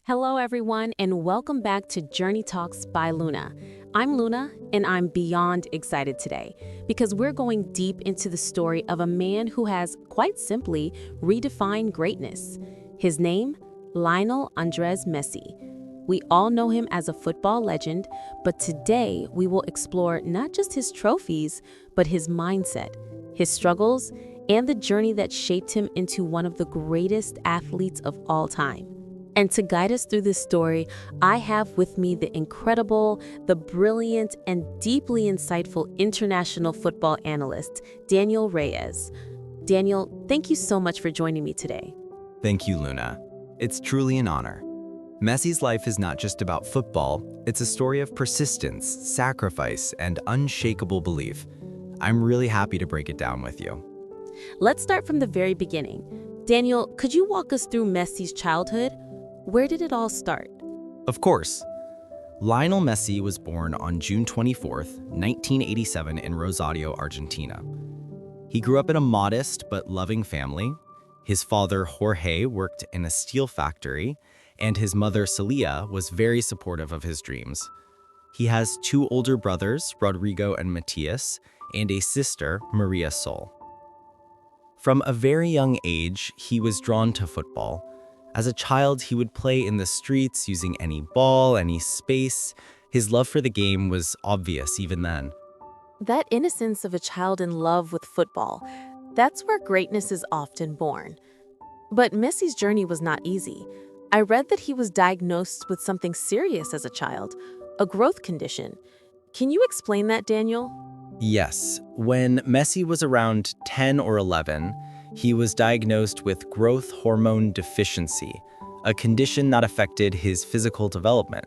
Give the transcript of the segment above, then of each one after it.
Hello, everyone, and welcome back to Journey Talks by Luna. I'm Luna, and I'm beyond excited today because we're going deep into the story of a man who has, quite simply, redefined greatness. His name? Lionel Andres Messi. We all know him as a football legend, but today we will explore not just his trophies, but his mindset, his struggles, and the journey that shaped him into one of the greatest athletes of all time. And to guide us through this story, I have with me the incredible, the brilliant, and deeply insightful international football analyst, Daniel Reyes. Daniel, thank you so much for joining me today. Thank you, Luna. It's truly an honor. Messi's life is not just about football, it's a story of persistence, sacrifice, and unshakable belief. I'm really happy to break it down with you. Let's start from the very beginning. Daniel, could you walk us through Messi's childhood? Where did it all start? Of course. Lionel Messi was born on June 24th, 1987 in Rosario, Argentina. He grew up in a modest but loving family. His father, Jorge, worked in a steel factory, and his mother, Celia, was very supportive of his dreams. He has two older brothers, Rodrigo and Matias, and a sister, Maria Sol. From a very young age, he was drawn to football. As a child, he would play in the streets using any ball, any space. His love for the game was obvious even then. That innocence of a child in love with football, that's where greatness is often born. But Messi's journey was not easy. I read that he was diagnosed with something serious as a child, a growth condition. Can you explain that, Daniel? Yes, when Messi was around 10 or 11, he was diagnosed with growth hormone deficiency, a condition that affected his physical development.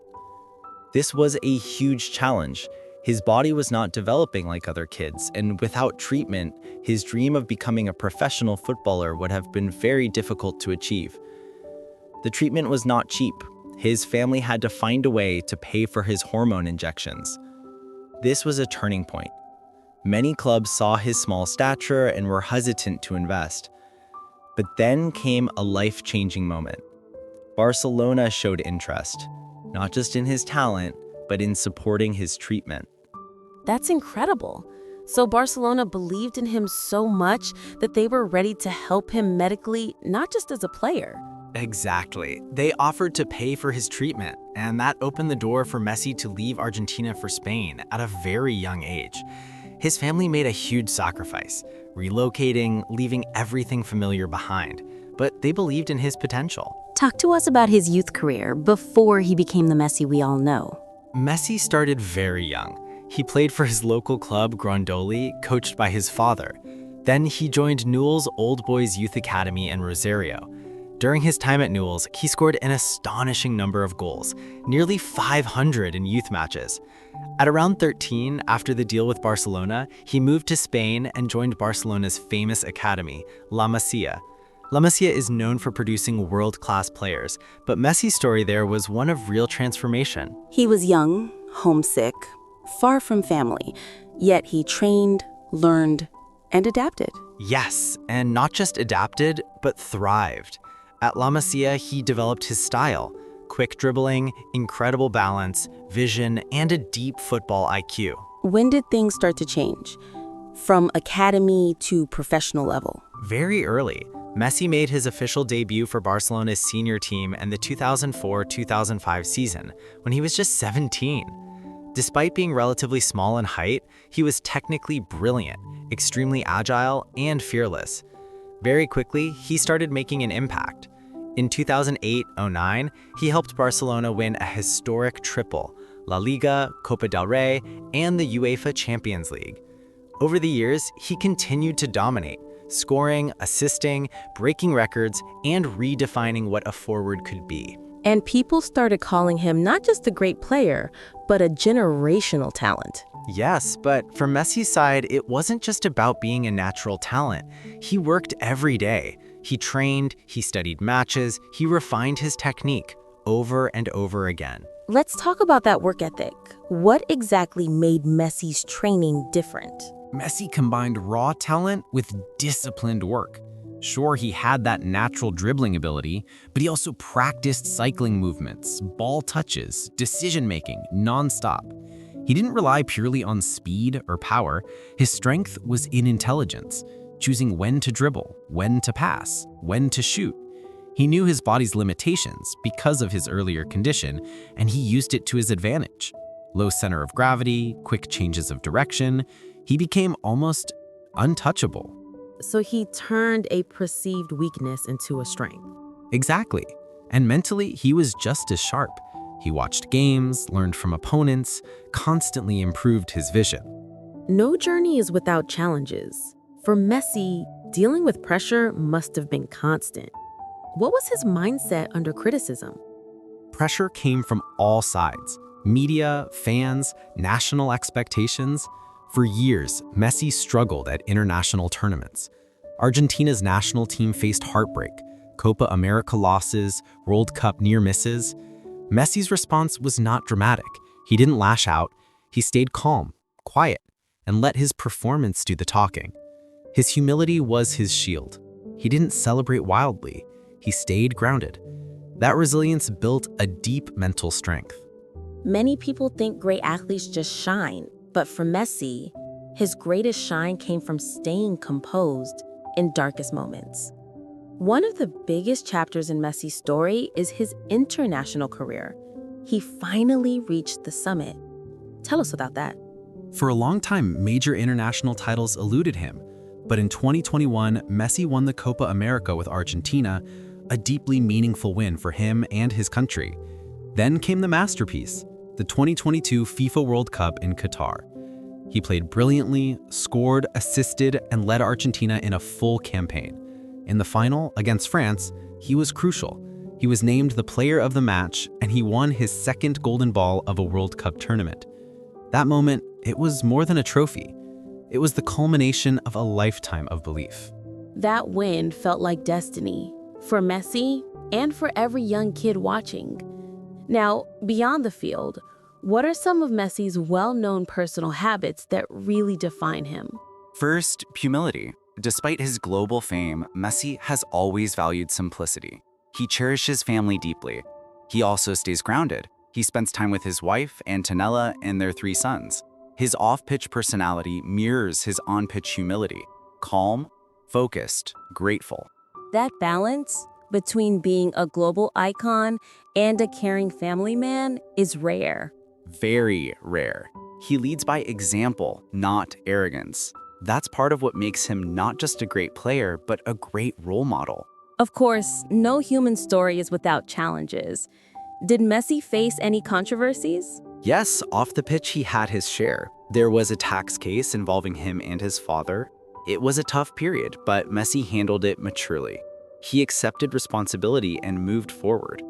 This was a huge challenge. His body was not developing like other kids, and without treatment, his dream of becoming a professional footballer would have been very difficult to achieve. The treatment was not cheap. His family had to find a way to pay for his hormone injections. This was a turning point. Many clubs saw his small stature and were hesitant to invest. But then came a life-changing moment. Barcelona showed interest, not just in his talent, but in supporting his treatment. That's incredible. So Barcelona believed in him so much that they were ready to help him medically, not just as a player. Exactly. They offered to pay for his treatment, and that opened the door for Messi to leave Argentina for Spain at a very young age. His family made a huge sacrifice, relocating, leaving everything familiar behind, but they believed in his potential. Talk to us about his youth career before he became the Messi we all know. Messi started very young. He played for his local club, Grandoli, coached by his father. Then he joined Newell's Old Boys Youth Academy in Rosario. During his time at Newell's, he scored an astonishing number of goals, nearly 500 in youth matches. At around 13, after the deal with Barcelona, he moved to Spain and joined Barcelona's famous academy, La Masia. La Masia is known for producing world-class players, but Messi's story there was one of real transformation. He was young, homesick, far from family, yet he trained, learned, and adapted. Yes, and not just adapted, but thrived. At La Masia, he developed his style: quick dribbling, incredible balance, vision, and a deep football IQ. When did things start to change? From academy to professional level? Very early, Messi made his official debut for Barcelona's senior team in the 2004-2005 season, when he was just 17. Despite being relatively small in height, he was technically brilliant, extremely agile, and fearless. Very quickly, he started making an impact. In 2008-09, he helped Barcelona win a historic triple: La Liga, Copa del Rey, and the UEFA Champions League. Over the years, he continued to dominate, scoring, assisting, breaking records, and redefining what a forward could be. And people started calling him not just a great player, but a generational talent. Yes, but from Messi's side, it wasn't just about being a natural talent. He worked every day. He trained, he studied matches, he refined his technique over and over again. Let's talk about that work ethic. What exactly made Messi's training different? Messi combined raw talent with disciplined work. Sure, he had that natural dribbling ability, but he also practiced cycling movements, ball touches, decision-making, nonstop. He didn't rely purely on speed or power. His strength was in intelligence, choosing when to dribble, when to pass, when to shoot. He knew his body's limitations because of his earlier condition, and he used it to his advantage. Low center of gravity, quick changes of direction. He became almost untouchable. So he turned a perceived weakness into a strength. Exactly. And mentally, he was just as sharp. He watched games, learned from opponents, constantly improved his vision. No journey is without challenges. For Messi, dealing with pressure must have been constant. What was his mindset under criticism? Pressure came from all sides: media, fans, national expectations. For years, Messi struggled at international tournaments. Argentina's national team faced heartbreak, Copa America losses, World Cup near misses. Messi's response was not dramatic. He didn't lash out. He stayed calm, quiet, and let his performance do the talking. His humility was his shield. He didn't celebrate wildly. He stayed grounded. That resilience built a deep mental strength. Many people think great athletes just shine, but for Messi, his greatest shine came from staying composed in darkest moments. One of the biggest chapters in Messi's story is his international career. He finally reached the summit. Tell us about that. For a long time, major international titles eluded him. But in 2021, Messi won the Copa America with Argentina, a deeply meaningful win for him and his country. Then came the masterpiece, the 2022 FIFA World Cup in Qatar. He played brilliantly, scored, assisted, and led Argentina in a full campaign. In the final, against France, he was crucial. He was named the player of the match, and he won his second golden ball of a World Cup tournament. That moment, it was more than a trophy. It was the culmination of a lifetime of belief. That win felt like destiny for Messi and for every young kid watching. Now, beyond the field, what are some of Messi's well-known personal habits that really define him? First, humility. Despite his global fame, Messi has always valued simplicity. He cherishes family deeply. He also stays grounded. He spends time with his wife, Antonella, and their 3 sons. His off-pitch personality mirrors his on-pitch humility: calm, focused, grateful. That balance between being a global icon and a caring family man is rare. Very rare. He leads by example, not arrogance. That's part of what makes him not just a great player, but a great role model. Of course, no human story is without challenges. Did Messi face any controversies? Yes, off the pitch he had his share. There was a tax case involving him and his father. It was a tough period, but Messi handled it maturely. He accepted responsibility and moved forward.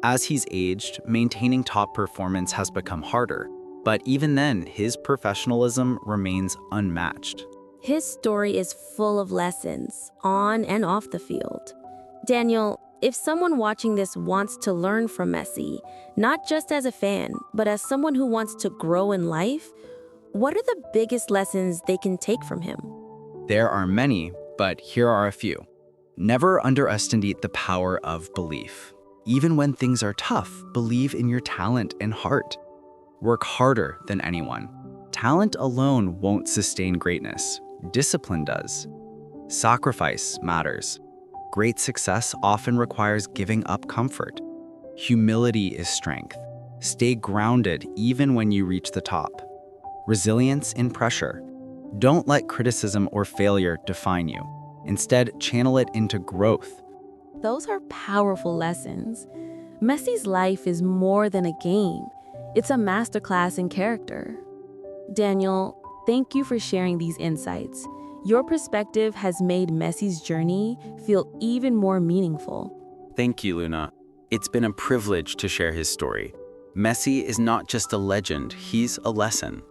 As he's aged, maintaining top performance has become harder, but even then, his professionalism remains unmatched. His story is full of lessons, on and off the field. Daniel, if someone watching this wants to learn from Messi, not just as a fan, but as someone who wants to grow in life, what are the biggest lessons they can take from him? There are many, but here are a few. Never underestimate the power of belief. Even when things are tough, believe in your talent and heart. Work harder than anyone. Talent alone won't sustain greatness. Discipline does. Sacrifice matters. Great success often requires giving up comfort. Humility is strength. Stay grounded even when you reach the top. Resilience in pressure. Don't let criticism or failure define you. Instead, channel it into growth. Those are powerful lessons. Messi's life is more than a game. It's a masterclass in character. Daniel, thank you for sharing these insights. Your perspective has made Messi's journey feel even more meaningful. Thank you, Luna. It's been a privilege to share his story. Messi is not just a legend, he's a lesson.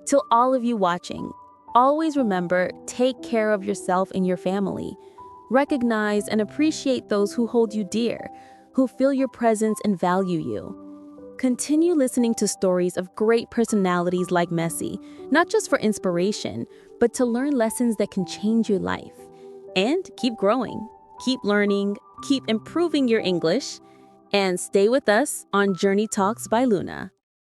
To all of you watching, always remember, take care of yourself and your family. Recognize and appreciate those who hold you dear, who feel your presence and value you. Continue listening to stories of great personalities like Messi, not just for inspiration, but to learn lessons that can change your life. And keep growing, keep learning, keep improving your English, and stay with us on Journey Talks by Luna.